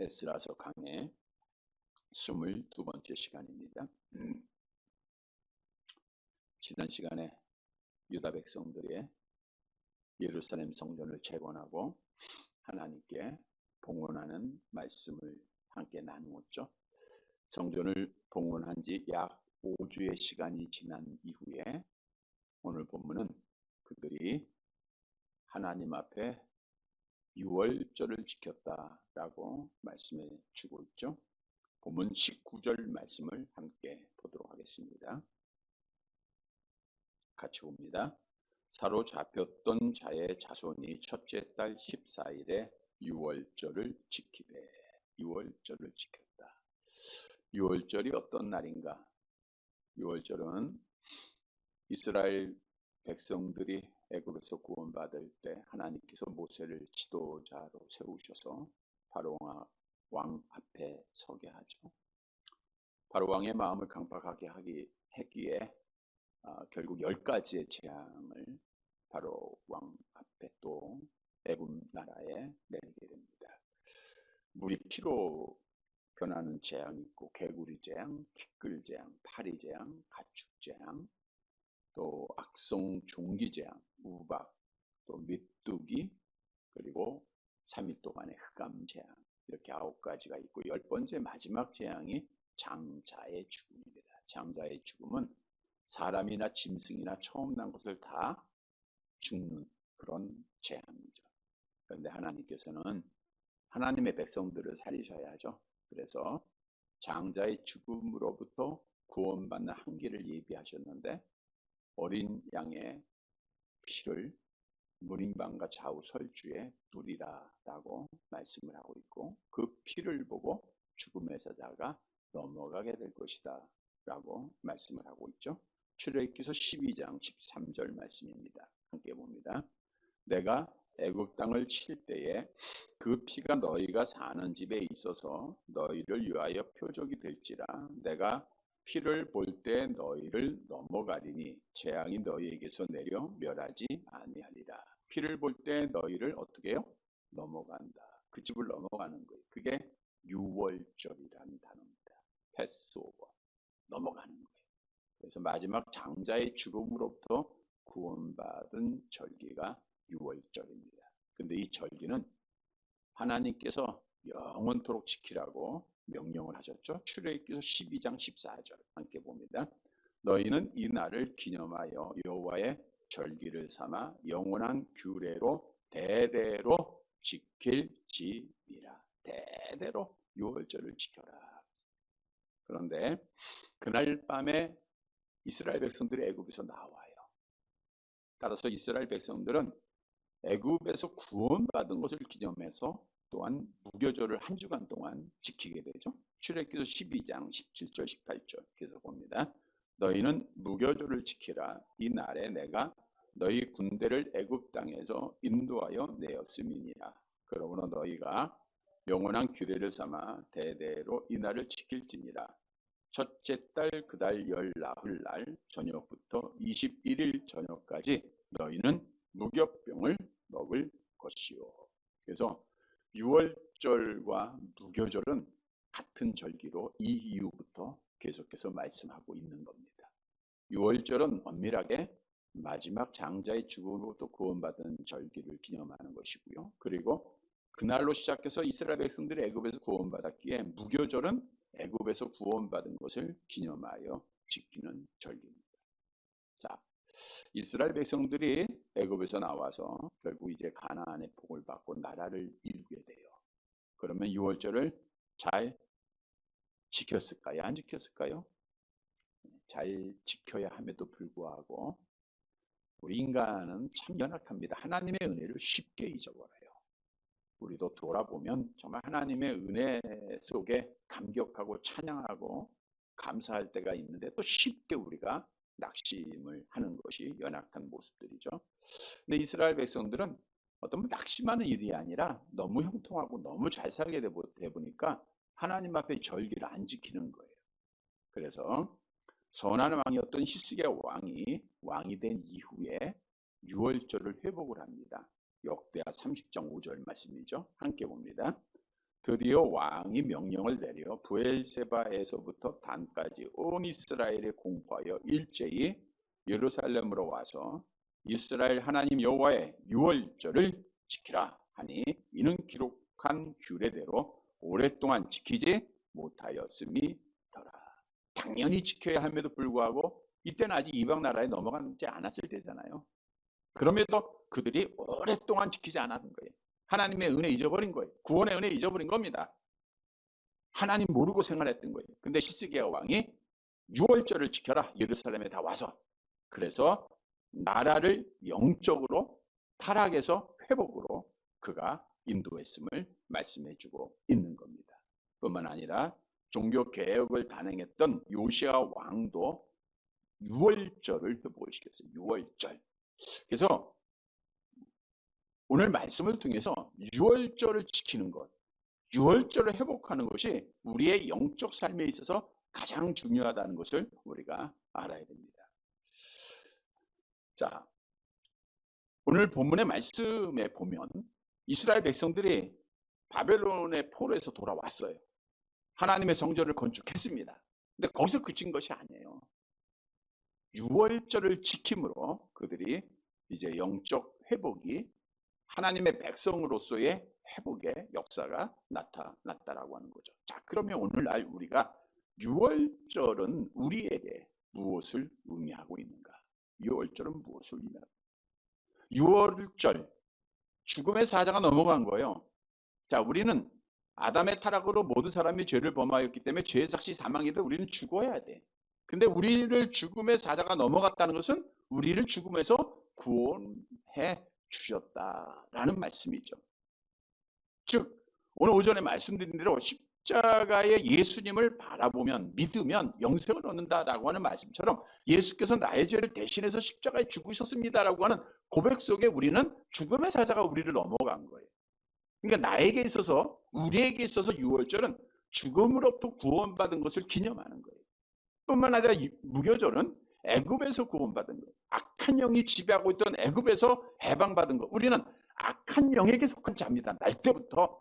에스라서 강의 22번째 시간입니다. 지난 시간에 유다 백성들의 예루살렘 성전을 재건하고 하나님께 봉헌하는 말씀을 함께 나누었죠. 성전을 봉헌한 지 약 5주의 시간이 지난 이후에 오늘 본문은 그들이 하나님 앞에 유월절을 지켰다라고 말씀해 주고 있죠. 본문 19절 말씀을 함께 보도록 하겠습니다. 같이 봅니다. 사로잡혔던 자의 자손이 첫째 달 14일에 유월절을 지키되. 유월절을 지켰다. 유월절이 어떤 날인가? 유월절은 이스라엘 백성들이 애굽에서 구원받을 때 하나님께서 모세를 지도자로 세우셔서 바로 왕 앞에 서게 하죠. 바로 왕의 마음을 강팍하게 하기에 결국 10가지의 재앙을 바로 왕 앞에 또 애굽 나라에 내리게 됩니다. 물이 피로 변하는 재앙이 있고 개구리 재앙, 티끌 재앙, 파리 재앙, 가축 재앙, 또 악성 종기 재앙, 우박, 또 메뚜기, 그리고 3일 동안의 흑암 재앙, 이렇게 9가지가 있고 10번째 마지막 재앙이 장자의 죽음입니다. 장자의 죽음은 사람이나 짐승이나 처음 난 것을 다 죽는 그런 재앙이죠. 그런데 하나님께서는 하나님의 백성들을 살리셔야죠. 그래서 장자의 죽음으로부터 구원받는 한계를 예비하셨는데 어린 양의 피를 문인방과 좌우 설주에 뿌리라라고 말씀을 하고 있고, 그 피를 보고 죽음의 사자가 넘어가게 될 것이다 라고 말씀을 하고 있죠. 출애굽기서 12장 13절 말씀입니다. 함께 봅니다. 내가 애굽 땅을 칠 때에 그 피가 너희가 사는 집에 있어서 너희를 위하여 표적이 될지라. 내가 피를 볼 때 너희를 넘어가리니 재앙이 너희에게서 내려 멸하지 아니하리라. 피를 볼 때 너희를 어떻게 해요? 넘어간다. 그 집을 넘어가는 거예요. 그게 유월절이라는 단어입니다. 패스오버, 넘어가는 거예요. 그래서 마지막 장자의 죽음으로부터 구원받은 절기가 유월절입니다. 근데 이 절기는 하나님께서 영원토록 지키라고 명령을 하셨죠. 출애굽기서 12장 14절 함께 봅니다. 너희는 이 날을 기념하여 여호와의 절기를 삼아 영원한 규례로 대대로 지킬지니라. 대대로 유월절을 지켜라. 그런데 그날 밤에 이스라엘 백성들이 애굽에서 나와요. 따라서 이스라엘 백성들은 애굽에서 구원받은 것을 기념해서 또한 무교절을 한 주간 동안 지키게 되죠. 출애굽기서 12장 17절 18절 계속 봅니다. 너희는 무교절을 지키라. 이 날에 내가 너희 군대를 애굽 땅에서 인도하여 내었음이니라. 그러므로 너희가 영원한 규례를 삼아 대대로 이 날을 지킬지니라. 첫째 달 그 달 열 나흘 날 저녁부터 21일 저녁까지 너희는 무교병을 먹을 것이요. 그래서 유월절과 무교절은 같은 절기로 이 이후부터 계속해서 말씀하고 있는 겁니다. 유월절은 엄밀하게 마지막 장자의 죽음으로부터 구원받은 절기를 기념하는 것이고요. 그리고 그날로 시작해서 이스라엘 백성들이 애굽에서 구원받았기에 무교절은 애굽에서 구원받은 것을 기념하여 지키는 절기입니다. 자, 이스라엘 백성들이 애굽에서 나와서 결국 이제 가나안의 복을 받고 나라를 이루게 돼요. 그러면 유월절을 잘 지켰을까요? 안 지켰을까요? 잘 지켜야 함에도 불구하고 우리 인간은 참 연약합니다. 하나님의 은혜를 쉽게 잊어버려요. 우리도 돌아보면 정말 하나님의 은혜 속에 감격하고 찬양하고 감사할 때가 있는데 또 쉽게 우리가 낙심을 하는 것이 연약한 모습들이죠. 근데 이스라엘 백성들은 어떤 낙심하는 일이 아니라 너무 형통하고 너무 잘 살게 되보니까 하나님 앞에 절기를 안 지키는 거예요. 그래서 선한 왕이었던 히스기야 왕이 된 이후에 유월절을 회복을 합니다. 역대하 30장 5절 말씀이죠. 함께 봅니다. 드디어 왕이 명령을 내려 브엘세바에서부터 단까지 온 이스라엘에 공포하여 일제히 예루살렘으로 와서 이스라엘 하나님 여호와의 유월절을 지키라 하니 이는 기록한 규례대로 오랫동안 지키지 못하였음이더라. 당연히 지켜야 함에도 불구하고 이때는 아직 이방 나라에 넘어가지 않았을 때잖아요. 그럼에도 그들이 오랫동안 지키지 않았던 거예요. 하나님의 은혜 잊어버린 거예요. 구원의 은혜 잊어버린 겁니다. 하나님 모르고 생활했던 거예요. 근데 히스기야 왕이 유월절을 지켜라. 예루살렘에 다 와서. 그래서 나라를 영적으로 타락에서 회복으로 그가 인도했음을 말씀해주고 있는 겁니다. 뿐만 아니라 종교 개혁을 단행했던 요시야 왕도 유월절을 회복을 시켰어요. 유월절. 그래서 오늘 말씀을 통해서 유월절을 지키는 것, 유월절을 회복하는 것이 우리의 영적 삶에 있어서 가장 중요하다는 것을 우리가 알아야 됩니다. 자, 오늘 본문의 말씀에 보면 이스라엘 백성들이 바벨론의 포로에서 돌아왔어요. 하나님의 성전을 건축했습니다. 근데 거기서 그친 것이 아니에요. 유월절을 지킴으로 그들이 이제 영적 회복이 하나님의 백성으로서의 회복의 역사가 나타났다라고 하는 거죠. 자, 그러면 오늘날 우리가 유월절은 우리에게 무엇을 의미하고 있는가? 유월절은 무엇을 의미하고? 유월절, 죽음의 사자가 넘어간 거예요. 자, 우리는 아담의 타락으로 모든 사람이 죄를 범하였기 때문에 죄의 삭시 사망이든 우리는 죽어야 돼. 근데 우리를 죽음의 사자가 넘어갔다는 것은 우리를 죽음에서 구원해 주셨다라는 말씀이죠. 즉 오늘 오전에 말씀드린 대로 십자가의 예수님을 바라보면 믿으면 영생을 얻는다라고 하는 말씀처럼 예수께서 나의 죄를 대신해서 십자가에 죽으셨습니다라고 하는 고백 속에 우리는 죽음의 사자가 우리를 넘어간 거예요. 그러니까 나에게 있어서 우리에게 있어서 유월절은 죽음으로부터 구원받은 것을 기념하는 거예요. 뿐만 아니라 무교절은 애굽에서 구원받은 거예요. 악한 영이 지배하고 있던 애굽에서 해방받은 것. 우리는 악한 영에게 속한 자입니다. 날 때부터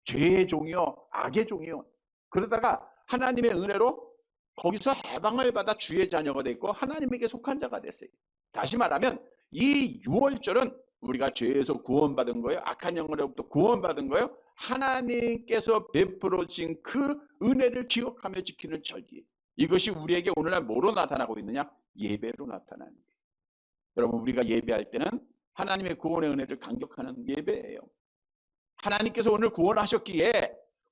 죄의 종이요 악의 종이요. 그러다가 하나님의 은혜로 거기서 해방을 받아 주의 자녀가 됐고 하나님에게 속한 자가 됐어요. 다시 말하면 이 유월절은 우리가 죄에서 구원받은 거예요. 악한 영으로부터 구원받은 거예요. 하나님께서 베풀어진 그 은혜를 기억하며 지키는 절기. 이것이 우리에게 오늘날 뭐로 나타나고 있느냐? 예배로 나타나는 거예요. 여러분 우리가 예배할 때는 하나님의 구원의 은혜를 감격하는 예배예요. 하나님께서 오늘 구원하셨기에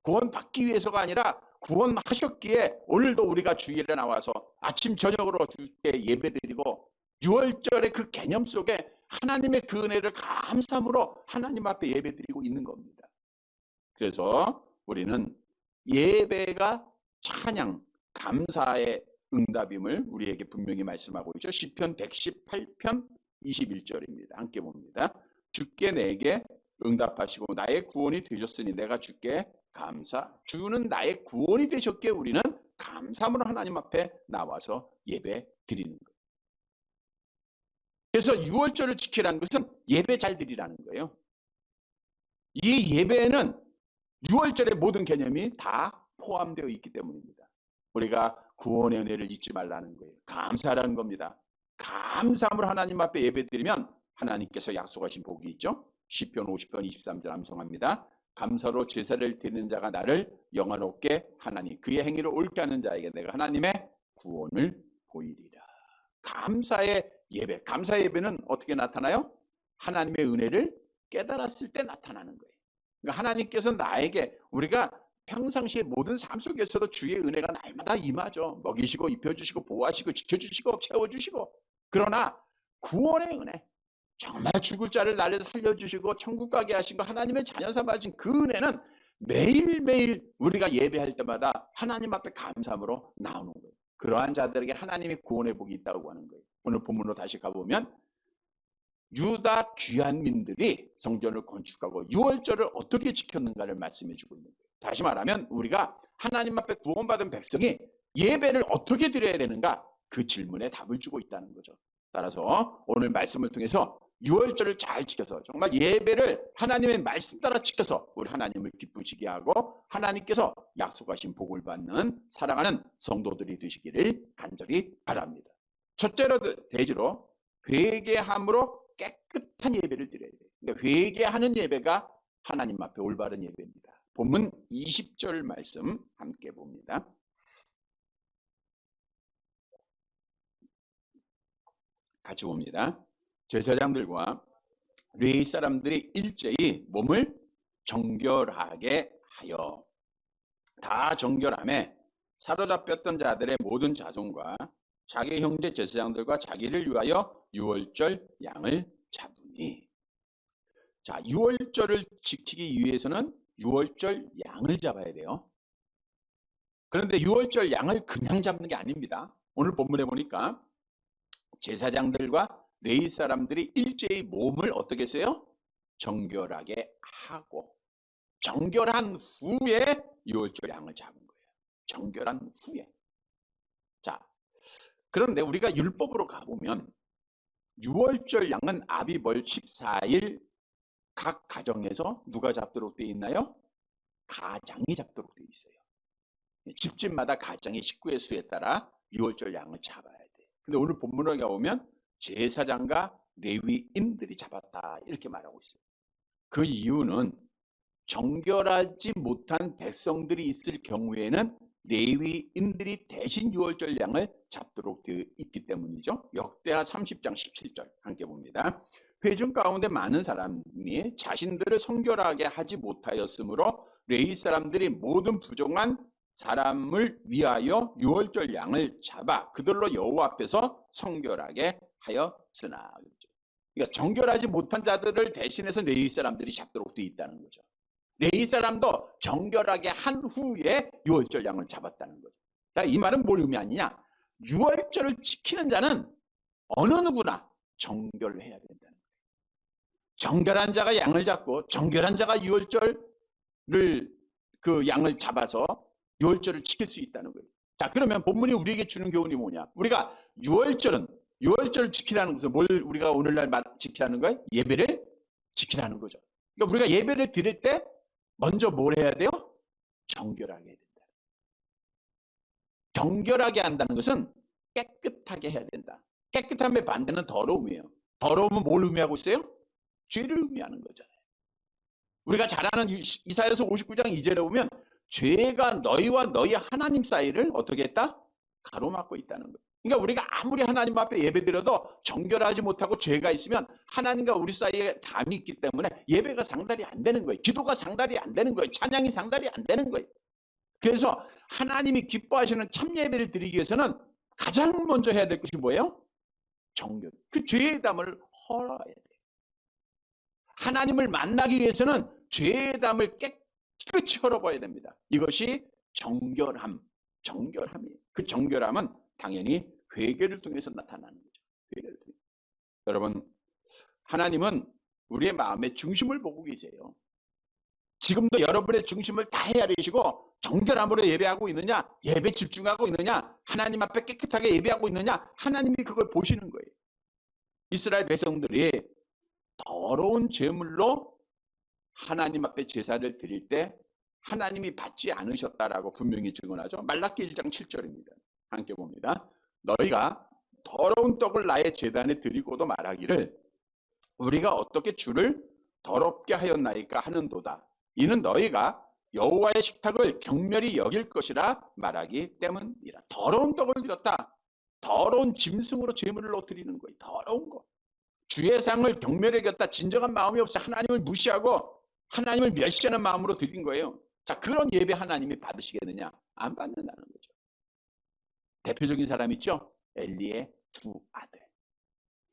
구원받기 위해서가 아니라 구원하셨기에 오늘도 우리가 주일에 나와서 아침 저녁으로 주께 예배드리고 유월절의 그 개념 속에 하나님의 그 은혜를 감사함으로 하나님 앞에 예배드리고 있는 겁니다. 그래서 우리는 예배가 찬양, 감사의 응답임을 우리에게 분명히 말씀하고 있죠. 시편 118편 21절입니다. 함께 봅니다. 주께 내게 응답하시고 나의 구원이 되셨으니 내가 주께 감사. 주는 나의 구원이 되셨기에 우리는 감사함으로 하나님 앞에 나와서 예배 드리는 거예요. 그래서 유월절을 지키라는 것은 예배 잘 드리라는 거예요. 이 예배에는 유월절의 모든 개념이 다 포함되어 있기 때문입니다. 우리가 구원의 은혜를 잊지 말라는 거예요. 감사라는 겁니다. 감사함으로 하나님 앞에 예배드리면 하나님께서 약속하신 복이 있죠. 시편 50편 23절 암송합니다. 감사로 제사를 드리는 자가 나를 영화롭게 하나니 그의 행위를 옳게 하는 자에게 내가 하나님의 구원을 보이리라. 감사의 예배, 감사의 예배는 어떻게 나타나요? 하나님의 은혜를 깨달았을 때 나타나는 거예요. 그러니까 하나님께서 나에게 우리가 평상시의 모든 삶 속에서도 주의 은혜가 날마다 임하죠. 먹이시고 입혀주시고 보호하시고 지켜주시고 채워주시고. 그러나 구원의 은혜, 정말 죽을 자를 나를 살려주시고 천국 가게 하신 거 하나님의 자녀 삼아주신 그 은혜는 매일매일 우리가 예배할 때마다 하나님 앞에 감사함으로 나오는 거예요. 그러한 자들에게 하나님의 구원의 복이 있다고 하는 거예요. 오늘 본문으로 다시 가보면 유다 귀한민들이 성전을 건축하고 유월절을 어떻게 지켰는가를 말씀해 주고 있는 거예요. 다시 말하면 우리가 하나님 앞에 구원받은 백성이 예배를 어떻게 드려야 되는가 그 질문에 답을 주고 있다는 거죠. 따라서 오늘 말씀을 통해서 유월절을 잘 지켜서 정말 예배를 하나님의 말씀 따라 지켜서 우리 하나님을 기쁘시게 하고 하나님께서 약속하신 복을 받는 사랑하는 성도들이 되시기를 간절히 바랍니다. 첫째로 대지로 회개함으로 깨끗한 예배를 드려야 돼요. 그러니까 회개하는 예배가 하나님 앞에 올바른 예배입니다. 본문 20절 말씀 함께 봅니다. 같이 봅니다. 제사장들과 레위 사람들이 일제히 몸을 정결하게 하여 다 정결함에 사로잡혔던 자들의 모든 자손과 자기 형제 제사장들과 자기를 위하여 유월절 양을 잡으니. 자, 유월절을 지키기 위해서는 유월절 양을 잡아야 돼요. 그런데 유월절 양을 그냥 잡는 게 아닙니다. 오늘 본문에 보니까 제사장들과 레위 사람들이 일제히 몸을 어떻게 했어요? 정결하게 하고 정결한 후에 유월절 양을 잡은 거예요. 정결한 후에. 자, 그런데 우리가 율법으로 가보면 유월절 양은 아비벌 14일 각 가정에서 누가 잡도록 되어 있나요? 가장이 잡도록 되어 있어요. 집집마다 가정의 식구의 수에 따라 유월절 양을 잡아야 돼. 근데 오늘 본문에 가보면 제사장과 레위인들이 잡았다 이렇게 말하고 있어요. 그 이유는 정결하지 못한 백성들이 있을 경우에는 레위인들이 대신 유월절 양을 잡도록 되어 있기 때문이죠. 역대하 30장 17절 함께 봅니다. 회중 가운데 많은 사람이 자신들을 성결하게 하지 못하였으므로 레위 사람들이 모든 부정한 사람을 위하여 유월절 양을 잡아 그들로 여호와 앞에서 성결하게 하였으나. 그러니까 정결하지 못한 자들을 대신해서 레위 사람들이 잡도록 되어 있다는 거죠. 레위 사람도 정결하게 한 후에 유월절 양을 잡았다는 거죠. 자, 이 말은 뭘 의미하느냐? 유월절을 지키는 자는 어느 누구나 정결해야 된다는 거예요. 정결한 자가 양을 잡고 정결한 자가 유월절을 그 양을 잡아서 유월절을 지킬 수 있다는 거예요. 자, 그러면 본문이 우리에게 주는 교훈이 뭐냐? 우리가 유월절을 지키라는 것은 뭘 우리가 오늘날 지키라는 거예요? 예배를 지키라는 거죠. 그러니까 우리가 예배를 드릴 때 먼저 뭘 해야 돼요? 정결하게 해야 된다. 정결하게 한다는 것은 깨끗하게 해야 된다. 깨끗함의 반대는 더러움이에요. 더러움은 뭘 의미하고 있어요? 죄를 의미하는 거잖아요. 우리가 잘 아는 이사야서 59장 2절에 보면 죄가 너희와 너희 하나님 사이를 어떻게 했다? 가로막고 있다는 거예요. 그러니까 우리가 아무리 하나님 앞에 예배드려도 정결하지 못하고 죄가 있으면 하나님과 우리 사이에 담이 있기 때문에 예배가 상달이 안 되는 거예요. 기도가 상달이 안 되는 거예요. 찬양이 상달이 안 되는 거예요. 그래서 하나님이 기뻐하시는 참 예배를 드리기 위해서는 가장 먼저 해야 될 것이 뭐예요? 정결. 그 죄의 담을 헐어야 돼요. 하나님을 만나기 위해서는 죄의 담을 깨끗이 헐어봐야 됩니다. 이것이 정결함이에요. 그 정결함은 당연히 회개를 통해서 나타나는 거죠. 회개를 통해서. 여러분, 하나님은 우리의 마음의 중심을 보고 계세요. 지금도 여러분의 중심을 다 헤아리시고 정결함으로 예배하고 있느냐, 예배 집중하고 있느냐, 하나님 앞에 깨끗하게 예배하고 있느냐, 하나님이 그걸 보시는 거예요. 이스라엘 백성들이 더러운 제물로 하나님 앞에 제사를 드릴 때 하나님이 받지 않으셨다라고 분명히 증언하죠. 말라기 1장 7절입니다. 함께 봅니다. 너희가 더러운 떡을 나의 제단에 드리고도 말하기를 우리가 어떻게 주를 더럽게 하였나이까 하는도다. 이는 너희가 여호와의 식탁을 경멸히 여길 것이라 말하기 때문이라. 더러운 떡을 드렸다. 더러운 짐승으로 제물을 드리는 거예요. 더러운 거. 주의 상을 경멸히 여겼다. 진정한 마음이 없어 하나님을 무시하고 하나님을 멸시하는 마음으로 드린 거예요. 자, 그런 예배 하나님이 받으시겠느냐? 안 받는다는 거죠. 대표적인 사람 있죠? 엘리의 두 아들.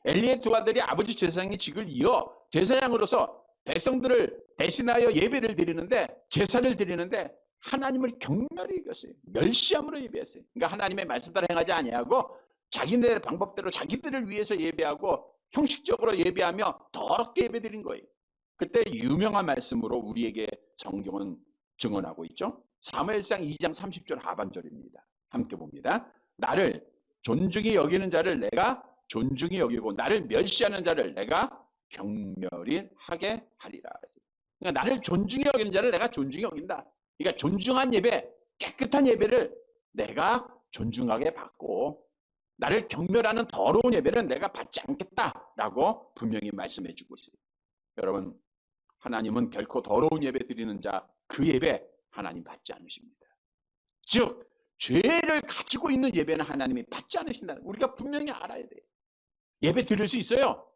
엘리의 두 아들이 아버지 제사장의 직을 이어 제사장으로서 백성들을 대신하여 예배를 드리는데, 제사를 드리는데 하나님을 경멸히 여겼어요. 멸시함으로 예배했어요. 그러니까 하나님의 말씀 따라 행하지 아니하고 자기네 방법대로 자기들을 위해서 예배하고 형식적으로 예배하며 더럽게 예배드린 거예요. 그때 유명한 말씀으로 우리에게 성경은 증언하고 있죠. 사무엘상 2장 30절 하반절입니다. 함께 봅니다. 나를 존중히 여기는 자를 내가 존중히 여기고 나를 멸시하는 자를 내가 경멸이 하게 하리라. 그러니까 나를 존중히 여기는 자를 내가 존중히 여긴다. 그러니까 존중한 예배, 깨끗한 예배를 내가 존중하게 받고 나를 경멸하는 더러운 예배는 내가 받지 않겠다라고 분명히 말씀해 주고 있어요. 여러분, 하나님은 결코 더러운 예배 드리는 자, 그 예배 하나님 받지 않으십니다. 즉 죄를 가지고 있는 예배는 하나님이 받지 않으신다는 거 우리가 분명히 알아야 돼요. 예배 드릴 수 있어요.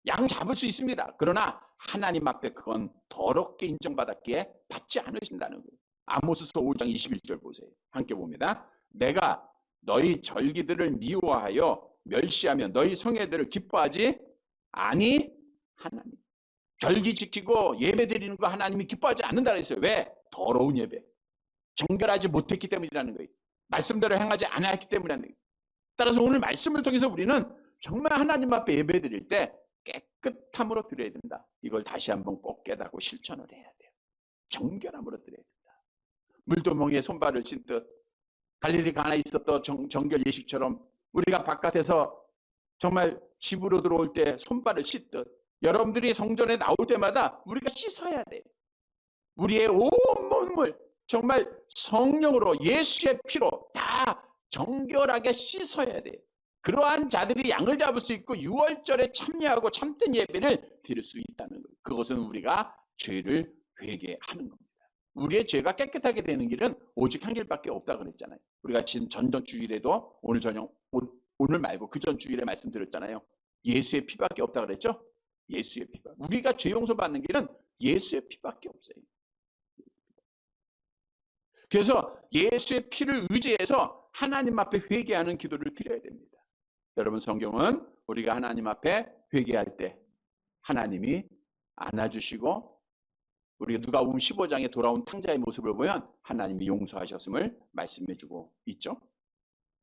양 잡을 수 있습니다. 그러나 하나님 앞에 그건 더럽게 인정받았기에 받지 않으신다는 거예요. 아모스서 5장 21절 보세요. 함께 봅니다. 내가 너희 절기들을 미워하여 멸시하며 너희 성회들을 기뻐하지 아니하나니. 절기 지키고 예배 드리는 거 하나님이 기뻐하지 않는다 그랬어요. 왜? 더러운 예배. 정결하지 못했기 때문이라는 거예요. 말씀대로 행하지 않았기 때문이라는 거예요. 따라서 오늘 말씀을 통해서 우리는 정말 하나님 앞에 예배 드릴 때 깨끗함으로 드려야 된다. 이걸 다시 한번 꼭 깨닫고 실천을 해야 돼요. 정결함으로 드려야 된다. 물도멍이에 손발을 씻듯 갈릴리 가나에 있었던 정결 예식처럼 우리가 바깥에서 정말 집으로 들어올 때 손발을 씻듯 여러분들이 성전에 나올 때마다 우리가 씻어야 돼요. 우리의 온 몸을 정말 성령으로 예수의 피로 다 정결하게 씻어야 돼요. 그러한 자들이 양을 잡을 수 있고 유월절에 참여하고 참된 예배를 드릴 수 있다는 거예요. 그것은 우리가 죄를 회개하는 겁니다. 우리의 죄가 깨끗하게 되는 길은 오직 한 길밖에 없다 그랬잖아요. 우리가 지금 전전 주일에도 오늘 저녁 오늘 말고 그 전 주일에 말씀드렸잖아요. 예수의 피밖에 없다 그랬죠? 예수의 피밖에. 우리가 죄 용서 받는 길은 예수의 피밖에 없어요. 그래서 예수의 피를 의지해서 하나님 앞에 회개하는 기도를 드려야 됩니다. 여러분, 성경은 우리가 하나님 앞에 회개할 때 하나님이 안아주시고 우리가 누가복음 15장에 돌아온 탕자의 모습을 보면 하나님이 용서하셨음을 말씀해주고 있죠.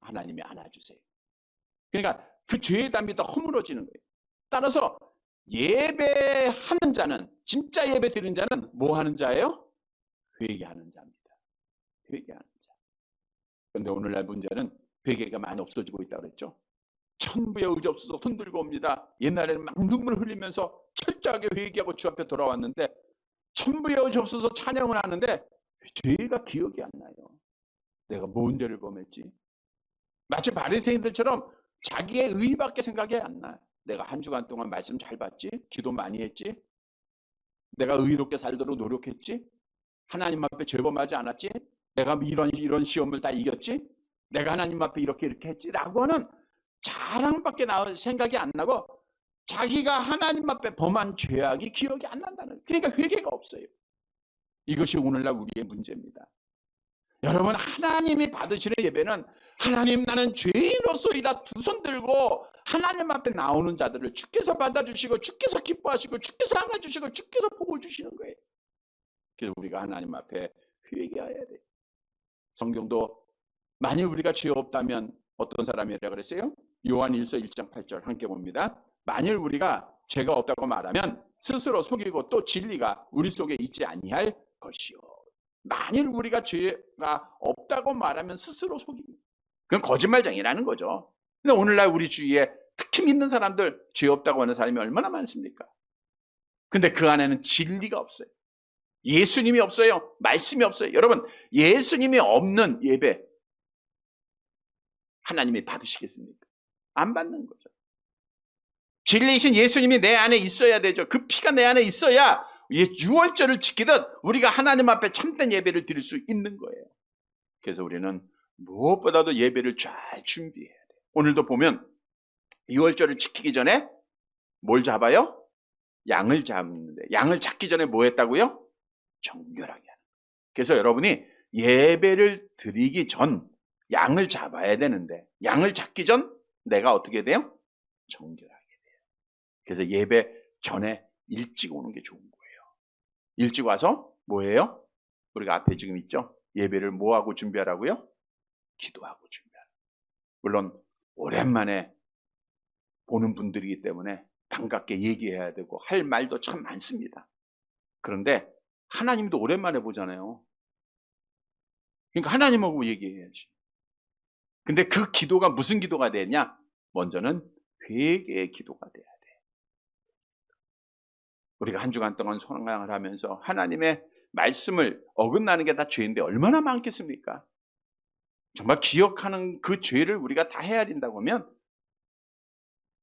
하나님이 안아주세요. 그러니까 그 죄의 담이 더 허물어지는 거예요. 따라서 예배하는 자는, 진짜 예배 드리는 자는 뭐 하는 자예요? 회개하는 자입니다. 회개하는 자. 그런데 오늘날 문제는 회개가 많이 없어지고 있다고 그랬죠. 천부의 의지 없어서 손들고 옵니다. 옛날에는 막 눈물 흘리면서 철저하게 회개하고 주 앞에 돌아왔는데 천부의 의지 없어서 찬양을 하는데 죄가 기억이 안 나요. 내가 뭔 죄를 범했지? 마치 바리새인들처럼 자기의 의밖에 생각이 안 나요. 내가 한 주간 동안 말씀 잘 받지? 기도 많이 했지? 내가 의롭게 살도록 노력했지? 하나님 앞에 죄범하지 않았지? 내가 이런 시험을 다 이겼지? 내가 하나님 앞에 이렇게 했지? 라고는 자랑밖에 생각이 안 나고 자기가 하나님 앞에 범한 죄악이 기억이 안 난다는 거예요. 그러니까 회개가 없어요. 이것이 오늘날 우리의 문제입니다. 여러분, 하나님이 받으시는 예배는 하나님 나는 죄인으로서이다 두 손 들고 하나님 앞에 나오는 자들을 주께서 받아주시고 주께서 기뻐하시고 주께서 안아주시고 주께서 복을 주시는 거예요. 그래서 우리가 하나님 앞에 회개해야 돼요. 성경도 만일 우리가 죄 없다면 어떤 사람이라 그랬어요? 요한 1서 1장 8절 함께 봅니다. 만일 우리가 죄가 없다고 말하면 스스로 속이고 또 진리가 우리 속에 있지 아니할 것이요. 만일 우리가 죄가 없다고 말하면 스스로 속이고 그건 거짓말쟁이라는 거죠. 근데 오늘날 우리 주위에 특히 믿는 사람들 죄 없다고 하는 사람이 얼마나 많습니까? 근데 그 안에는 진리가 없어요. 예수님이 없어요. 말씀이 없어요. 여러분, 예수님이 없는 예배 하나님이 받으시겠습니까? 안 받는 거죠. 진리이신 예수님이 내 안에 있어야 되죠. 그 피가 내 안에 있어야 유월절을 지키듯 우리가 하나님 앞에 참된 예배를 드릴 수 있는 거예요. 그래서 우리는 무엇보다도 예배를 잘 준비해야 돼요. 오늘도 보면 유월절을 지키기 전에 뭘 잡아요? 양을 잡는데 양을 잡기 전에 뭐 했다고요? 정결하게 하는 거예요. 그래서 여러분이 예배를 드리기 전 양을 잡아야 되는데 양을 잡기 전 내가 어떻게 돼요? 정결하게 돼요. 그래서 예배 전에 일찍 오는 게 좋은 거예요. 일찍 와서 뭐예요? 우리가 앞에 지금 있죠? 예배를 뭐하고 준비하라고요? 기도하고 준비하라고. 물론 오랜만에 보는 분들이기 때문에 반갑게 얘기해야 되고 할 말도 참 많습니다. 그런데 하나님도 오랜만에 보잖아요. 그러니까 하나님하고 얘기해야지. 근데 그 기도가 무슨 기도가 되냐? 먼저는 회개의 기도가 돼야 돼. 우리가 한 주간 동안 성장을 하면서 하나님의 말씀을 어긋나는 게 다 죄인데 얼마나 많겠습니까? 정말 기억하는 그 죄를 우리가 다 헤아린다고 하면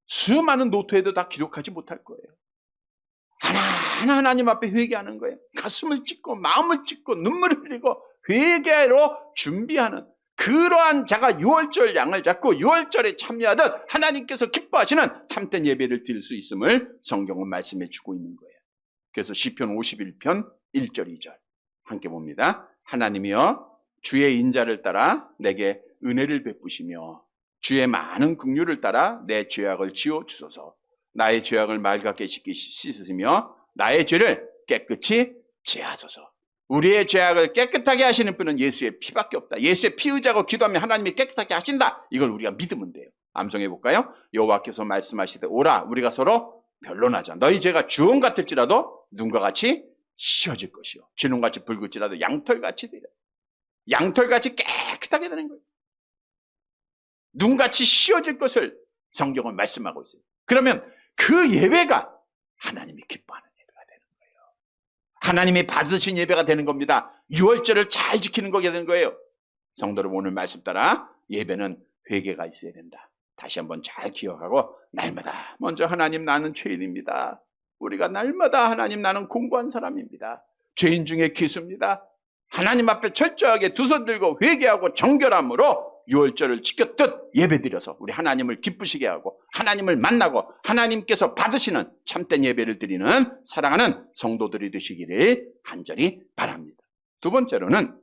수많은 노트에도 다 기록하지 못할 거예요. 하나하나 하나님 앞에 회개하는 거예요. 가슴을 찢고 마음을 찢고 눈물을 흘리고 회개로 준비하는 그러한 자가 유월절 양을 잡고 유월절에 참여하듯 하나님께서 기뻐하시는 참된 예배를 드릴 수 있음을 성경은 말씀해 주고 있는 거예요. 그래서 시편 51편 1절 2절 함께 봅니다. 하나님이여 주의 인자를 따라 내게 은혜를 베푸시며 주의 많은 긍휼을 따라 내 죄악을 지워 주소서. 나의 죄악을 맑게 씻으시며 나의 죄를 깨끗이 제하소서. 우리의 죄악을 깨끗하게 하시는 분은 예수의 피밖에 없다. 예수의 피 의지하고 기도하면 하나님이 깨끗하게 하신다. 이걸 우리가 믿으면 돼요. 암송해 볼까요? 여호와께서 말씀하시되 오라 우리가 서로 변론하자. 너희 죄가 주홍 같을지라도 눈과 같이 씌어질 것이요 진홍같이 붉을지라도 양털같이 되리라. 양털같이 깨끗하게 되는 거예요. 눈같이 씌어질 것을 성경은 말씀하고 있어요. 그러면 그 예배가 하나님이 기뻐하는 예배가 되는 거예요. 하나님이 받으신 예배가 되는 겁니다. 유월절을 잘 지키는 거게 되는 거예요. 성도 여러분, 오늘 말씀 따라 예배는 회개가 있어야 된다. 다시 한번 잘 기억하고 날마다 먼저 하나님 나는 죄인입니다. 우리가 날마다 하나님 나는 공고한 사람입니다. 죄인 중에 기수입니다. 하나님 앞에 철저하게 두 손 들고 회개하고 정결함으로 유월절을 지켰듯 예배드려서 우리 하나님을 기쁘시게 하고 하나님을 만나고 하나님께서 받으시는 참된 예배를 드리는 사랑하는 성도들이 되시기를 간절히 바랍니다. 두 번째로는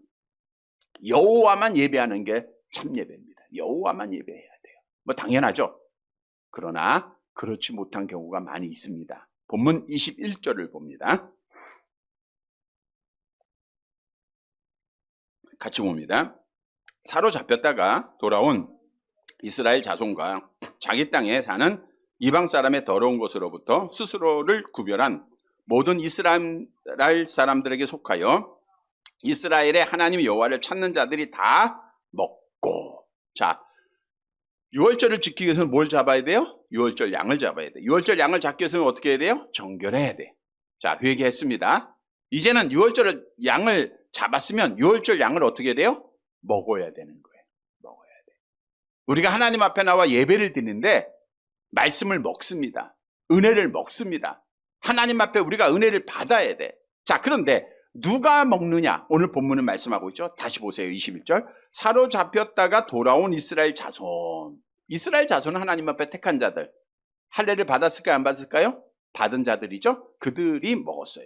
여호와만 예배하는 게 참예배입니다. 여호와만 예배해야 돼요. 뭐 당연하죠. 그러나 그렇지 못한 경우가 많이 있습니다. 본문 21절을 봅니다. 같이 봅니다. 사로잡혔다가 돌아온 이스라엘 자손과 자기 땅에 사는 이방 사람의 더러운 것으로부터 스스로를 구별한 모든 이스라엘 사람들에게 속하여 이스라엘의 하나님 여호와를 찾는 자들이 다 먹고. 자, 유월절을 지키기 위해서는 뭘 잡아야 돼요? 유월절 양을 잡아야 돼. 유월절 양을 잡기 위해서는 어떻게 해야 돼요? 정결해야 돼. 자, 회개했습니다. 이제는 유월절 양을 잡았으면 유월절 양을 어떻게 해야 돼요? 먹어야 되는 거예요. 먹어야 돼. 우리가 하나님 앞에 나와 예배를 드리는데 말씀을 먹습니다. 은혜를 먹습니다. 하나님 앞에 우리가 은혜를 받아야 돼. 자, 그런데 누가 먹느냐? 오늘 본문은 말씀하고 있죠. 다시 보세요. 21절. 사로잡혔다가 돌아온 이스라엘 자손. 이스라엘 자손은 하나님 앞에 택한 자들. 할례를 받았을까요? 안 받았을까요? 받은 자들이죠. 그들이 먹었어요.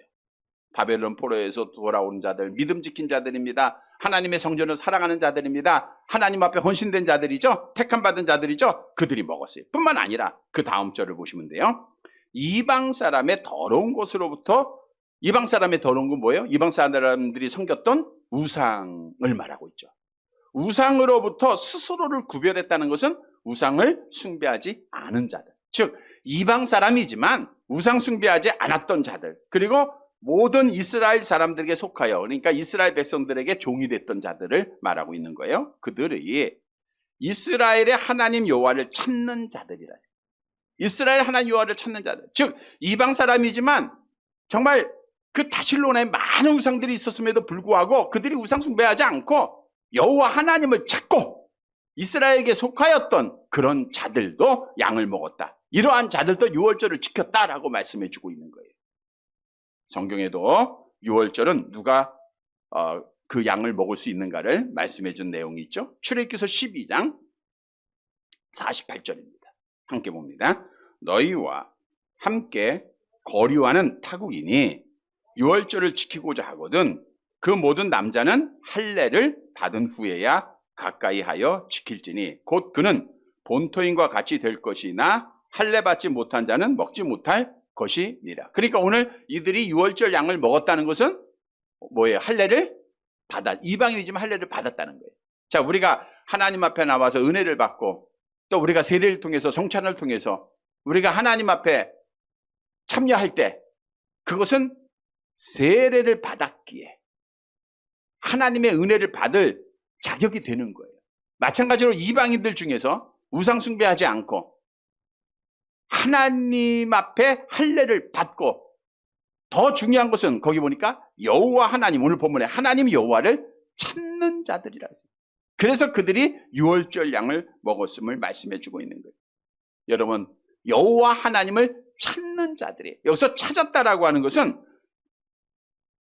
바벨론 포로에서 돌아온 자들, 믿음 지킨 자들입니다. 하나님의 성전을 사랑하는 자들입니다. 하나님 앞에 헌신된 자들이죠. 택함 받은 자들이죠. 그들이 먹었어요. 뿐만 아니라 그 다음 절을 보시면 돼요. 이방 사람의 더러운 곳으로부터, 이방 사람의 더러운 건 뭐예요? 이방 사람들이 섬겼던 우상을 말하고 있죠. 우상으로부터 스스로를 구별했다는 것은 우상을 숭배하지 않은 자들, 즉 이방 사람이지만 우상 숭배하지 않았던 자들, 그리고 모든 이스라엘 사람들에게 속하여, 그러니까 이스라엘 백성들에게 종이 됐던 자들을 말하고 있는 거예요. 그들이 이스라엘의 하나님 여호와를 찾는 자들이라. 이스라엘 하나님 여호와를 찾는 자들, 즉 이방 사람이지만 정말 그 다실론에 많은 우상들이 있었음에도 불구하고 그들이 우상 숭배하지 않고 여호와 하나님을 찾고 이스라엘에게 속하였던 그런 자들도 양을 먹었다. 이러한 자들도 유월절을 지켰다라고 말씀해 주고 있는 거예요. 성경에도 유월절은 누가 그 양을 먹을 수 있는가를 말씀해 준 내용이 있죠. 출애굽기서 12장 48절입니다. 함께 봅니다. 너희와 함께 거류하는 타국인이 유월절을 지키고자 하거든 그 모든 남자는 할례를 받은 후에야 가까이 하여 지킬지니 곧 그는 본토인과 같이 될 것이나 할례 받지 못한 자는 먹지 못할 것이니라. 그러니까 오늘 이들이 유월절 양을 먹었다는 것은 뭐예요? 할례를 이방인이지만 할례를 받았다는 거예요. 자, 우리가 하나님 앞에 나와서 은혜를 받고 또 우리가 세례를 통해서 성찬을 통해서 우리가 하나님 앞에 참여할 때 그것은 세례를 받았기에 하나님의 은혜를 받을 자격이 되는 거예요. 마찬가지로 이방인들 중에서 우상 숭배하지 않고 하나님 앞에 할례를 받고 더 중요한 것은 거기 보니까 여호와 하나님, 오늘 본문에 하나님 여호와를 찾는 자들이라. 그래서 그들이 유월절 양을 먹었음을 말씀해 주고 있는 거예요. 여러분, 여호와 하나님을 찾는 자들이, 여기서 찾았다라고 하는 것은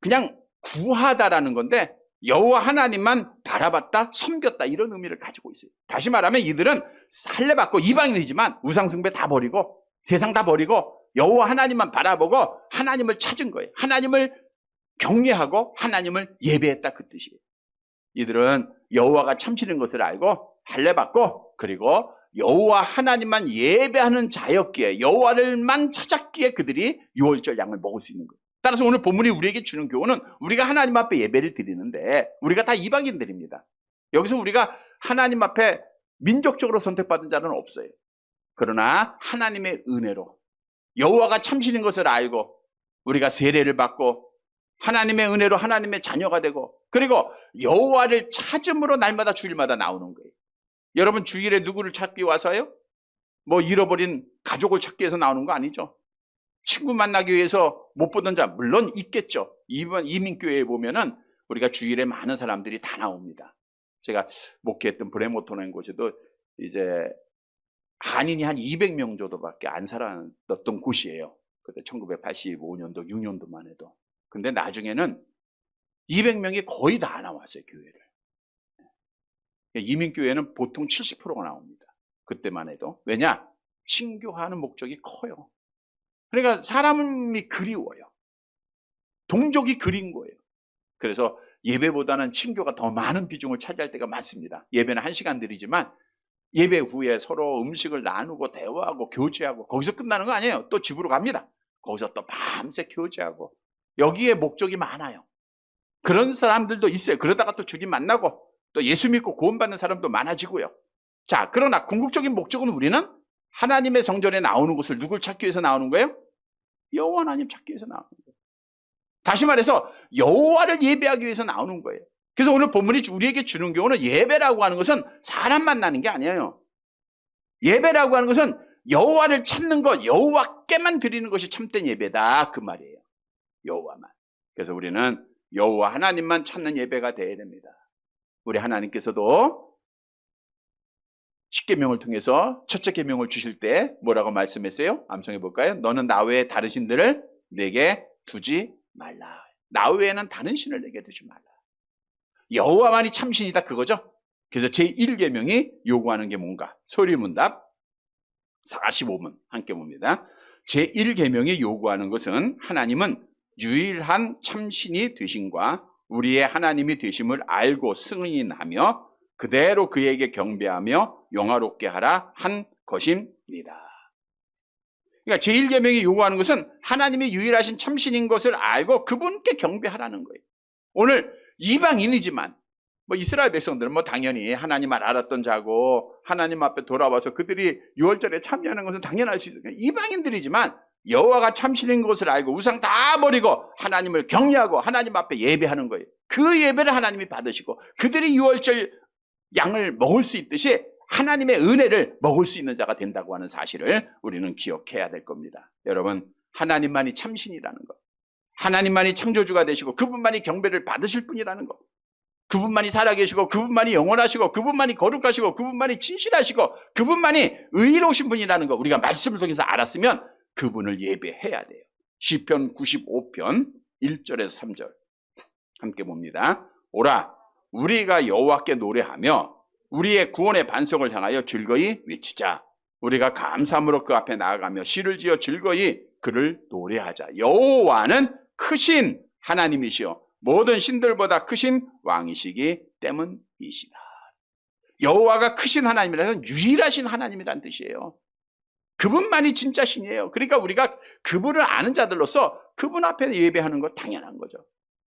그냥 구하다라는 건데, 여호와 하나님만 바라봤다, 섬겼다, 이런 의미를 가지고 있어요. 다시 말하면 이들은 할례받고 이방인이지만 우상숭배 다 버리고 세상 다 버리고 여호와 하나님만 바라보고 하나님을 찾은 거예요. 하나님을 경외하고 하나님을 예배했다, 그 뜻이에요. 이들은 여호와가 참신인 것을 알고 할례받고, 그리고 여호와 하나님만 예배하는 자였기에, 여호와를만 찾았기에 그들이 유월절 양을 먹을 수 있는 거예요. 따라서 오늘 본문이 우리에게 주는 교훈은, 우리가 하나님 앞에 예배를 드리는데 우리가 다 이방인들입니다. 여기서 우리가 하나님 앞에 민족적으로 선택받은 자는 없어요. 그러나 하나님의 은혜로 여호와가 참신인 것을 알고 우리가 세례를 받고 하나님의 은혜로 하나님의 자녀가 되고, 그리고 여호와를 찾음으로 날마다 주일마다 나오는 거예요. 여러분, 주일에 누구를 찾기 와서요? 뭐 잃어버린 가족을 찾기 위해서 나오는 거 아니죠? 친구 만나기 위해서 못 보던 자 물론 있겠죠. 이번 이민교회에 보면은 우리가 주일에 많은 사람들이 다 나옵니다. 제가 목회했던 브레모토라는 곳에도 이제 한인이 한 200명 정도밖에 안 살았던 곳이에요. 그때 1985년도 6년도만 해도. 근데 나중에는 200명이 거의 다 나왔어요, 교회를. 이민교회는 보통 70%가 나옵니다. 그때만 해도. 왜냐? 신교하는 목적이 커요. 그러니까 사람이 그리워요. 동족이 그린 거예요. 그래서 예배보다는 친교가 더 많은 비중을 차지할 때가 많습니다. 예배는 1시간 드리지만 예배 후에 서로 음식을 나누고 대화하고 교제하고, 거기서 끝나는 거 아니에요. 또 집으로 갑니다. 거기서 또 밤새 교제하고, 여기에 목적이 많아요. 그런 사람들도 있어요. 그러다가 또 주님 만나고 또 예수 믿고 구원받는 사람도 많아지고요. 자, 그러나 궁극적인 목적은, 우리는 하나님의 성전에 나오는 것을 누굴 찾기 위해서 나오는 거예요? 여호와 하나님 찾기 위해서 나오는 거예요. 다시 말해서 여호와를 예배하기 위해서 나오는 거예요. 그래서 오늘 본문이 우리에게 주는 교훈은, 예배라고 하는 것은 사람 만나는 게 아니에요. 예배라고 하는 것은 여호와를 찾는 것, 여호와께만 드리는 것이 참된 예배다, 그 말이에요. 여호와만. 그래서 우리는 여호와 하나님만 찾는 예배가 되어야 됩니다. 우리 하나님께서도 십계명을 통해서 첫째 계명을 주실 때 뭐라고 말씀했어요? 암송해 볼까요? 너는 나 외에 다른 신들을 내게 두지 말라. 나 외에는 다른 신을 내게 두지 말라. 여호와만이 참신이다, 그거죠. 그래서 제1계명이 요구하는 게 뭔가? 소리문답 45문 함께 봅니다. 제1계명이 요구하는 것은, 하나님은 유일한 참신이 되심과 우리의 하나님이 되심을 알고 승인하며 그대로 그에게 경배하며 영화롭게 하라 한 것입니다. 그러니까 제1계명이 요구하는 것은 하나님이 유일하신 참신인 것을 알고 그분께 경배하라는 거예요. 오늘 이방인이지만 뭐 이스라엘 백성들은 뭐 당연히 하나님을 알았던 자고 하나님 앞에 돌아와서 그들이 유월절에 참여하는 것은 당연할 수 있어요. 이방인들이지만 여호와가 참신인 것을 알고 우상 다 버리고 하나님을 경외하고 하나님 앞에 예배하는 거예요. 그 예배를 하나님이 받으시고 그들이 유월절 양을 먹을 수 있듯이 하나님의 은혜를 먹을 수 있는 자가 된다고 하는 사실을 우리는 기억해야 될 겁니다. 여러분, 하나님만이 참신이라는 것, 하나님만이 창조주가 되시고 그분만이 경배를 받으실 분이라는 것, 그분만이 살아계시고 그분만이 영원하시고 그분만이 거룩하시고 그분만이 진실하시고 그분만이 의로우신 분이라는 것, 우리가 말씀을 통해서 알았으면 그분을 예배해야 돼요. 시편 95편 1절에서 3절 함께 봅니다. 오라, 우리가 여호와께 노래하며 우리의 구원의 반석을 향하여 즐거이 외치자. 우리가 감사함으로 그 앞에 나아가며 시를 지어 즐거이 그를 노래하자. 여호와는 크신 하나님이시여 모든 신들보다 크신 왕이시기 때문이시다. 여호와가 크신 하나님이라는 유일하신 하나님이라는 뜻이에요. 그분만이 진짜 신이에요. 그러니까 우리가 그분을 아는 자들로서 그분 앞에 예배하는 거 당연한 거죠.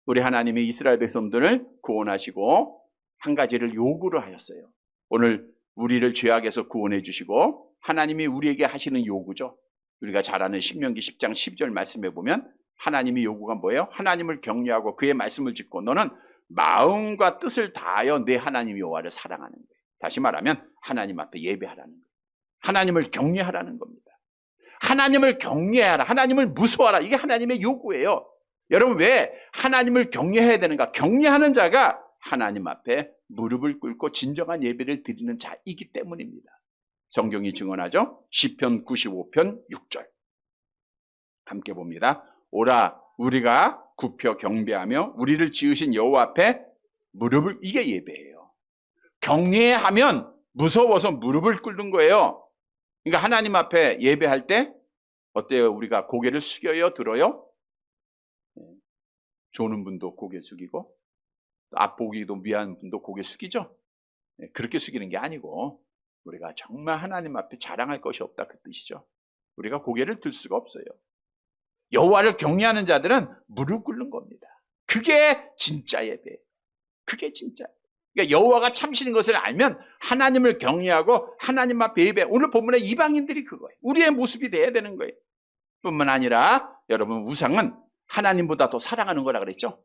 우리 하나님이 이스라엘 백성들을 구원하시고 한 가지를 요구를 하셨어요. 오늘 우리를 죄악에서 구원해 주시고 하나님이 우리에게 하시는 요구죠. 우리가 잘 아는 신명기 10장 10절 말씀해 보면 하나님의 요구가 뭐예요? 하나님을 경외하고 그의 말씀을 짓고 너는 마음과 뜻을 다하여 내 하나님 여호와를 사랑하는 거예요. 다시 말하면 하나님 앞에 예배하라는 거예요. 하나님을 경외하라는 겁니다. 하나님을 경외하라, 하나님을 무서워하라. 이게 하나님의 요구예요. 여러분, 왜 하나님을 경외해야 되는가? 경외하는 자가 하나님 앞에 무릎을 꿇고 진정한 예배를 드리는 자이기 때문입니다. 성경이 증언하죠. 시편 95편 6절 함께 봅니다. 오라 우리가 굽혀 경배하며 우리를 지으신 여호와 앞에 무릎을, 이게 예배예요. 경외하면 무서워서 무릎을 꿇는 거예요. 그러니까 하나님 앞에 예배할 때 어때요? 우리가 고개를 숙여요? 들어요? 조는 분도 고개 숙이고 앞보기도 미안한 분도 고개 숙이죠? 그렇게 숙이는 게 아니고 우리가 정말 하나님 앞에 자랑할 것이 없다, 그 뜻이죠. 우리가 고개를 들 수가 없어요. 여호와를 경외하는 자들은 무릎 꿇는 겁니다. 그게 진짜 예배예요. 그게 진짜. 그러니까 여호와가 참신인 것을 알면 하나님을 경외하고 하나님 앞에 예배. 오늘 본문에 이방인들이 그거예요. 우리의 모습이 돼야 되는 거예요. 뿐만 아니라 여러분, 우상은 하나님보다 더 사랑하는 거라 그랬죠.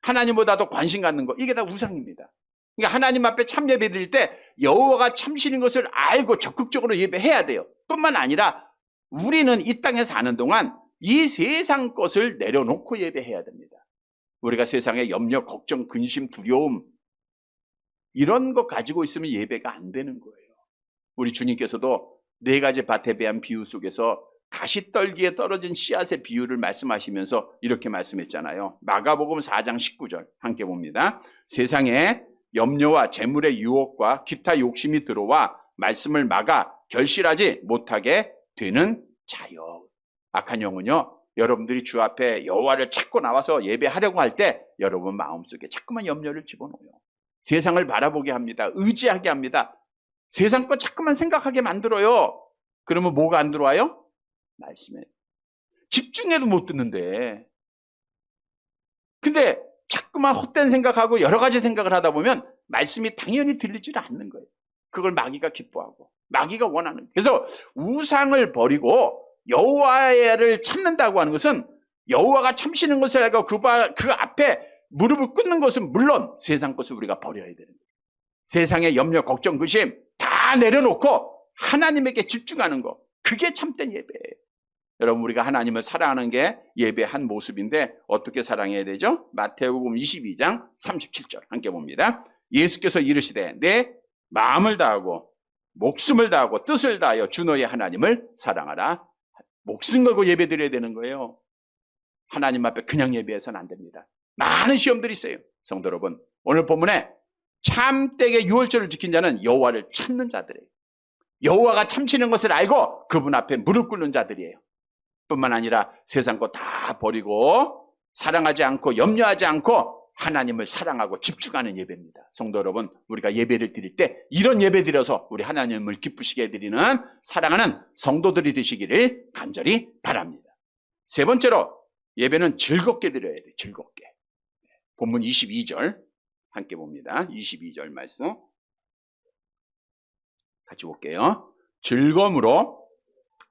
하나님보다 더 관심 갖는 거, 이게 다 우상입니다. 그러니까 하나님 앞에 참 예배 드릴 때 여호와가 참신인 것을 알고 적극적으로 예배해야 돼요. 뿐만 아니라 우리는 이 땅에 사는 동안 이 세상 것을 내려놓고 예배해야 됩니다. 우리가 세상에 염려, 걱정, 근심, 두려움 이런 거 가지고 있으면 예배가 안 되는 거예요. 우리 주님께서도 4가지 밭에 대한 비유 속에서 가시떨기에 떨어진 씨앗의 비유를 말씀하시면서 이렇게 말씀했잖아요. 마가복음 4장 19절 함께 봅니다. 세상에 염려와 재물의 유혹과 기타 욕심이 들어와 말씀을 막아 결실하지 못하게 되는 자여. 악한 영은요, 여러분들이 주 앞에 여호와를 찾고 나와서 예배하려고 할 때 여러분 마음속에 자꾸만 염려를 집어넣어요. 세상을 바라보게 합니다. 의지하게 합니다. 세상 거 자꾸만 생각하게 만들어요. 그러면 뭐가 안 들어와요? 말씀에. 집중해도 못 듣는데. 근데 자꾸만 헛된 생각하고 여러 가지 생각을 하다 보면 말씀이 당연히 들리질 않는 거예요. 그걸 마귀가 기뻐하고 마귀가 원하는 거예요. 그래서 우상을 버리고 여호와를 찾는다고 하는 것은 여호와가 참시는 것을 알고 그 앞에 무릎을 꿇는 것은 물론 세상 것을 우리가 버려야 되는 거예요. 세상의 염려, 걱정, 근심 다 내려놓고 하나님에게 집중하는 거, 그게 참된 예배예요. 여러분, 우리가 하나님을 사랑하는 게 예배의 한 모습인데 어떻게 사랑해야 되죠? 마태복음 22장 37절 함께 봅니다. 예수께서 이르시되 내 마음을 다하고 목숨을 다하고 뜻을 다하여 주 너의 하나님을 사랑하라. 목숨 걸고 예배 드려야 되는 거예요. 하나님 앞에 그냥 예배해서는 안 됩니다. 많은 시험들이 있어요. 성도 여러분, 오늘 본문에 참되게 유월절을 지킨 자는 여호와를 찾는 자들이에요. 여호와가 참치는 것을 알고 그분 앞에 무릎 꿇는 자들이에요. 뿐만 아니라 세상 거 다 버리고 사랑하지 않고 염려하지 않고 하나님을 사랑하고 집중하는 예배입니다. 성도 여러분, 우리가 예배를 드릴 때 이런 예배 드려서 우리 하나님을 기쁘시게 해드리는 사랑하는 성도들이 되시기를 간절히 바랍니다. 세 번째로, 예배는 즐겁게 드려야 돼요. 즐겁게. 본문 22절 함께 봅니다. 22절 말씀 같이 볼게요. 즐거움으로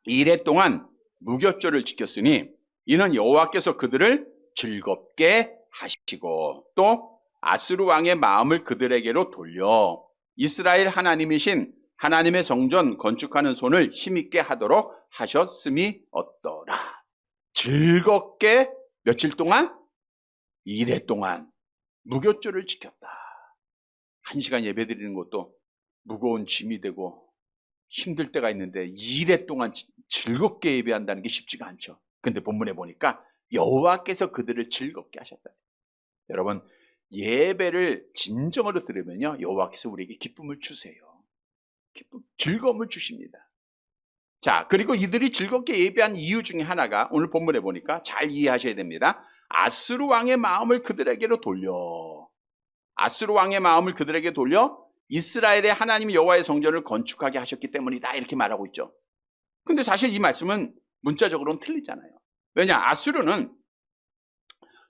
이래 동안 무교절을 지켰으니 이는 여호와께서 그들을 즐겁게 하시고 또 아스루 왕의 마음을 그들에게로 돌려 이스라엘 하나님이신 하나님의 성전 건축하는 손을 힘있게 하도록 하셨음이 어떠라. 즐겁게 며칠 동안? 이래 동안 무교절을 지켰다. 1시간 예배 드리는 것도 무거운 짐이 되고 힘들 때가 있는데 이래 동안 즐겁게 예배한다는 게 쉽지가 않죠. 근데 본문에 보니까 여호와께서 그들을 즐겁게 하셨다. 여러분, 예배를 진정으로 들으면요, 여호와께서 우리에게 기쁨을 주세요. 즐거움을 주십니다. 자, 그리고 이들이 즐겁게 예배한 이유 중에 하나가 오늘 본문에 보니까 잘 이해하셔야 됩니다. 아스루 왕의 마음을 그들에게로 돌려. 아스루 왕의 마음을 그들에게 돌려 이스라엘의 하나님 여호와의 성전을 건축하게 하셨기 때문이다, 이렇게 말하고 있죠. 근데 사실 이 말씀은 문자적으로는 틀리잖아요. 왜냐? 아수르는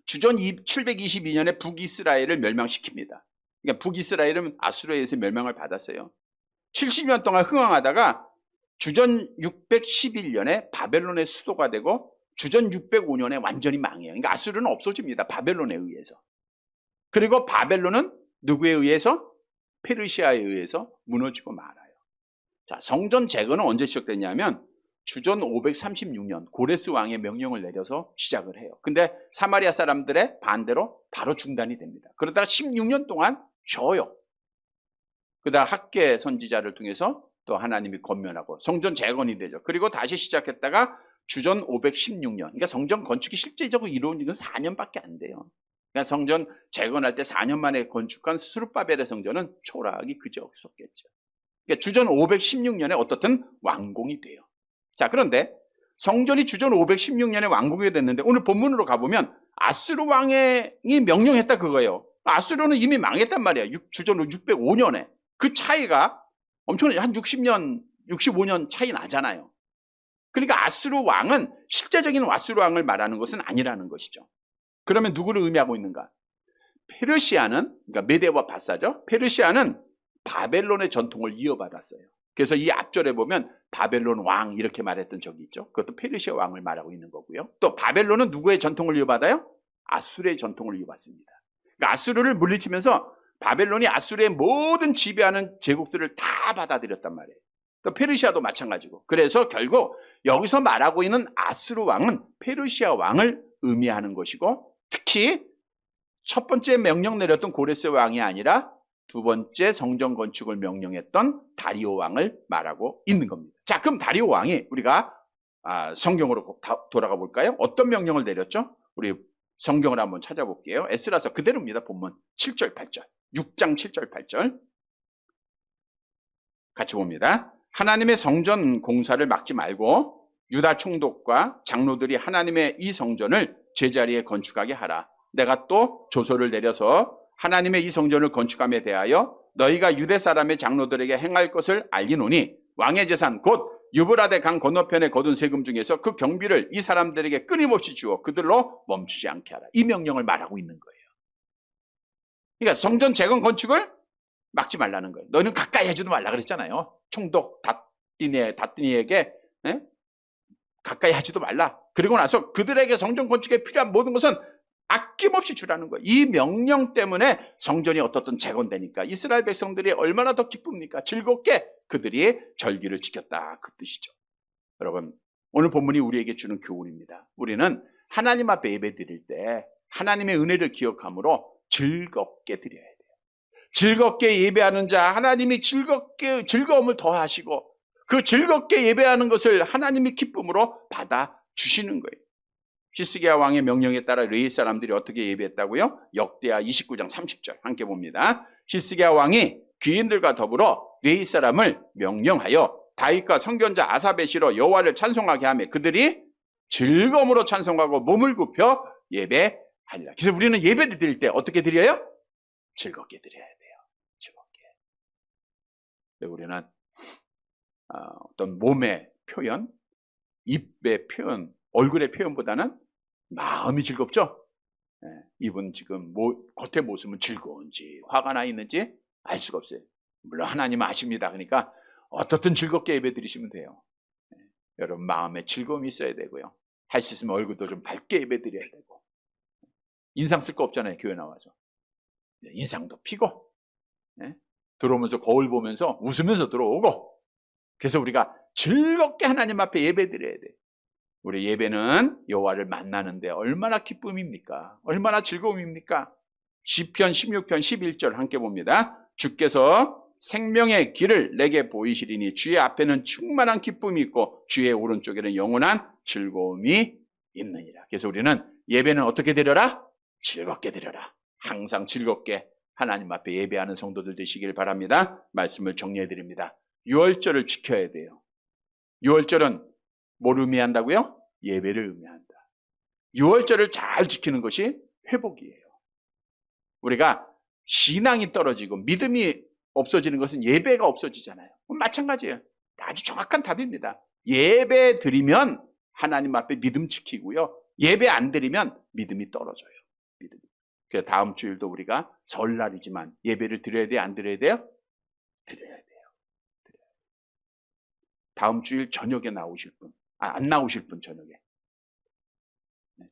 주전 722년에 북이스라엘을 멸망시킵니다. 그러니까 북이스라엘은 아수르에 의해서 멸망을 받았어요. 70년 동안 흥왕하다가 주전 611년에 바벨론의 수도가 되고 주전 605년에 완전히 망해요. 그러니까 아수르는 없어집니다. 바벨론에 의해서. 그리고 바벨론은 누구에 의해서? 페르시아에 의해서 무너지고 말아요. 자, 성전 재건은 언제 시작됐냐면 주전 536년 고레스 왕의 명령을 내려서 시작을 해요. 근데 사마리아 사람들의 반대로 바로 중단이 됩니다. 그러다가 16년 동안 쉬어요. 그다음 학계 선지자를 통해서 또 하나님이 권면하고 성전 재건이 되죠. 그리고 다시 시작했다가 주전 516년, 그러니까 성전 건축이 실제적으로 이루어진 건 4년밖에 안 돼요. 그러니까 성전 재건할 때 4년 만에 건축한 스룹바벨의 성전은 초락이 그저 없었겠죠. 그러니까 주전 516년에 어떻든 완공이 돼요. 자, 그런데 성전이 주전 516년에 완공이 됐는데 오늘 본문으로 가보면 아수르 왕이 명령했다 그거예요. 아수르는 이미 망했단 말이에요. 주전 605년에. 그 차이가 엄청나게 한 60년, 65년 차이 나잖아요. 그러니까 아수르 왕은 실제적인 아수르 왕을 말하는 것은 아니라는 것이죠. 그러면 누구를 의미하고 있는가? 페르시아는, 그러니까 메데와 바사죠. 페르시아는 바벨론의 전통을 이어받았어요. 그래서 이 앞절에 보면 바벨론 왕 이렇게 말했던 적이 있죠. 그것도 페르시아 왕을 말하고 있는 거고요. 또 바벨론은 누구의 전통을 이어받아요? 아수르의 전통을 이어받습니다. 그러니까 아수르를 물리치면서 바벨론이 아수르의 모든 지배하는 제국들을 다 받아들였단 말이에요. 또 페르시아도 마찬가지고. 그래서 결국 여기서 말하고 있는 아수르 왕은 페르시아 왕을 의미하는 것이고, 특히 첫 번째 명령 내렸던 고레스 왕이 아니라 두 번째 성전 건축을 명령했던 다리오 왕을 말하고 있는 겁니다. 자, 그럼 다리오 왕이 우리가 성경으로 돌아가 볼까요? 어떤 명령을 내렸죠? 우리 성경을 한번 찾아볼게요. 에스라서 그대로입니다. 본문 7절 8절 6장 7절 8절 같이 봅니다. 하나님의 성전 공사를 막지 말고 유다 총독과 장로들이 하나님의 이 성전을 제자리에 건축하게 하라. 내가 또 조서를 내려서 하나님의 이 성전을 건축함에 대하여 너희가 유대 사람의 장로들에게 행할 것을 알리노니 왕의 재산 곧 유브라데 강 건너편에 거둔 세금 중에서 그 경비를 이 사람들에게 끊임없이 주어 그들로 멈추지 않게 하라. 이 명령을 말하고 있는 거예요. 그러니까 성전 재건 건축을 막지 말라는 거예요. 너희는 가까이 하지도 말라 그랬잖아요. 총독 다띠니에게 가까이 하지도 말라. 그리고 나서 그들에게 성전 건축에 필요한 모든 것은 아낌없이 주라는 거예요. 이 명령 때문에 성전이 어떻든 재건되니까 이스라엘 백성들이 얼마나 더 기쁩니까? 즐겁게 그들이 절기를 지켰다. 그 뜻이죠. 여러분, 오늘 본문이 우리에게 주는 교훈입니다. 우리는 하나님 앞에 예배 드릴 때 하나님의 은혜를 기억함으로 즐겁게 드려야 돼요. 즐겁게 예배하는 자, 하나님이 즐거움을 더하시고 그 즐겁게 예배하는 것을 하나님이 기쁨으로 받아 주시는 거예요. 히스기야 왕의 명령에 따라 레위 사람들이 어떻게 예배했다고요? 역대하 29장 30절 함께 봅니다. 히스기야 왕이 귀인들과 더불어 레위 사람을 명령하여 다윗과 선견자 아삽의 시로 여호와를 찬송하게 하며 그들이 즐거움으로 찬송하고 몸을 굽혀 예배하리라. 그래서 우리는 예배를 드릴 때 어떻게 드려요? 즐겁게 드려야 돼요. 즐겁게. 우리는 어떤 몸의 표현, 입의 표현, 얼굴의 표현보다는 마음이 즐겁죠? 이분 지금 겉의 모습은 즐거운지 화가 나 있는지 알 수가 없어요. 물론 하나님은 아십니다. 그러니까 어떻든 즐겁게 예배 드리시면 돼요. 여러분 마음에 즐거움이 있어야 되고요. 할 수 있으면 얼굴도 좀 밝게 예배 드려야 되고. 인상 쓸 거 없잖아요. 교회 나와서. 인상도 피고 들어오면서 거울 보면서 웃으면서 들어오고. 그래서 우리가 즐겁게 하나님 앞에 예배 드려야 돼요. 우리 예배는 여호와를 만나는데 얼마나 기쁨입니까? 얼마나 즐거움입니까? 시편 16편 11절 함께 봅니다. 주께서 생명의 길을 내게 보이시리니 주의 앞에는 충만한 기쁨이 있고 주의 오른쪽에는 영원한 즐거움이 있느니라. 그래서 우리는 예배는 어떻게 드려라? 즐겁게 드려라. 항상 즐겁게 하나님 앞에 예배하는 성도들 되시길 바랍니다. 말씀을 정리해 드립니다. 유월절을 지켜야 돼요. 유월절은 뭘 의미한다고요? 예배를 의미한다. 유월절을 잘 지키는 것이 회복이에요. 우리가 신앙이 떨어지고 믿음이 없어지는 것은 예배가 없어지잖아요. 마찬가지예요. 아주 정확한 답입니다. 예배 드리면 하나님 앞에 믿음 지키고요. 예배 안 드리면 믿음이 떨어져요. 믿음이. 그래서 다음 주일도 우리가 설날이지만 예배를 드려야 돼요? 안 드려야 돼요? 드려야 돼요. 다음 주일 저녁에 나오실 분, 안 나오실 분 저녁에.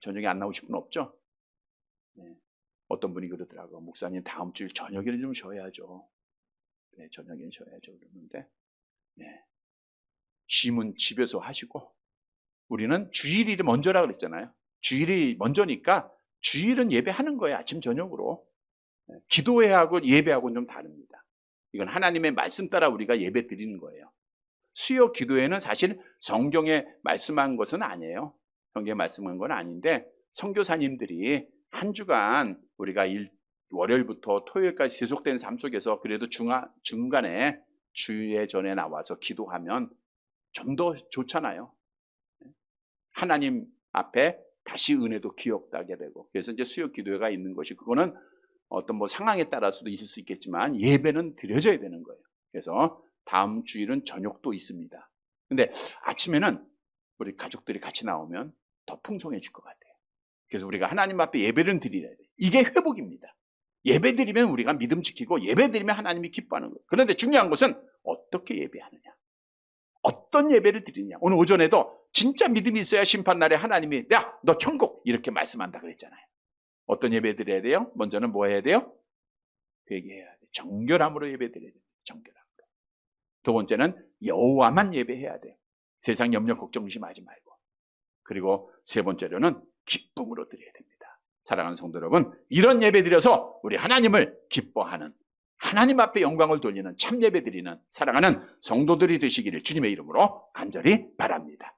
저녁에 안 나오실 분 없죠? 어떤 분이 그러더라고요. 목사님 다음 주일 저녁에는 좀 쉬어야죠. 네, 저녁에는 쉬어야죠. 그러는데 쉼은 집에서 하시고 우리는 주일이 먼저라 그랬잖아요. 주일이 먼저니까 주일은 예배하는 거예요. 아침 저녁으로. 기도해야 하고 예배하고는 좀 다릅니다. 이건 하나님의 말씀 따라 우리가 예배 드리는 거예요. 수요 기도회는 사실 성경에 말씀한 것은 아니에요. 성경에 말씀한 건 아닌데 선교사님들이 한 주간 우리가 월요일부터 토요일까지 지속된 삶 속에서 그래도 중간에 주일 전에 나와서 기도하면 좀 더 좋잖아요. 하나님 앞에 다시 은혜도 기억나게 되고. 그래서 이제 수요 기도회가 있는 것이, 그거는 어떤 뭐 상황에 따라서도 있을 수 있겠지만 예배는 드려져야 되는 거예요. 그래서 다음 주일은 저녁도 있습니다. 근데 아침에는 우리 가족들이 같이 나오면 더 풍성해질 것 같아요. 그래서 우리가 하나님 앞에 예배를 드려야 돼요. 이게 회복입니다. 예배 드리면 우리가 믿음 지키고 예배 드리면 하나님이 기뻐하는 거예요. 그런데 중요한 것은 어떻게 예배하느냐, 어떤 예배를 드리냐. 오늘 오전에도 진짜 믿음이 있어야 심판날에 하나님이 야, 너 천국 이렇게 말씀한다 그랬잖아요. 어떤 예배 드려야 돼요? 먼저는 뭐 해야 돼요? 회개해야 돼요. 정결함으로 예배 드려야 돼요. 정결함으로. 두 번째는 여호와만 예배해야 돼요. 세상 염려 걱정 의심하지 말고. 그리고 세 번째로는 기쁨으로 드려야 됩니다. 사랑하는 성도 여러분, 이런 예배 드려서 우리 하나님을 기뻐하는, 하나님 앞에 영광을 돌리는 참 예배 드리는 사랑하는 성도들이 되시기를 주님의 이름으로 간절히 바랍니다.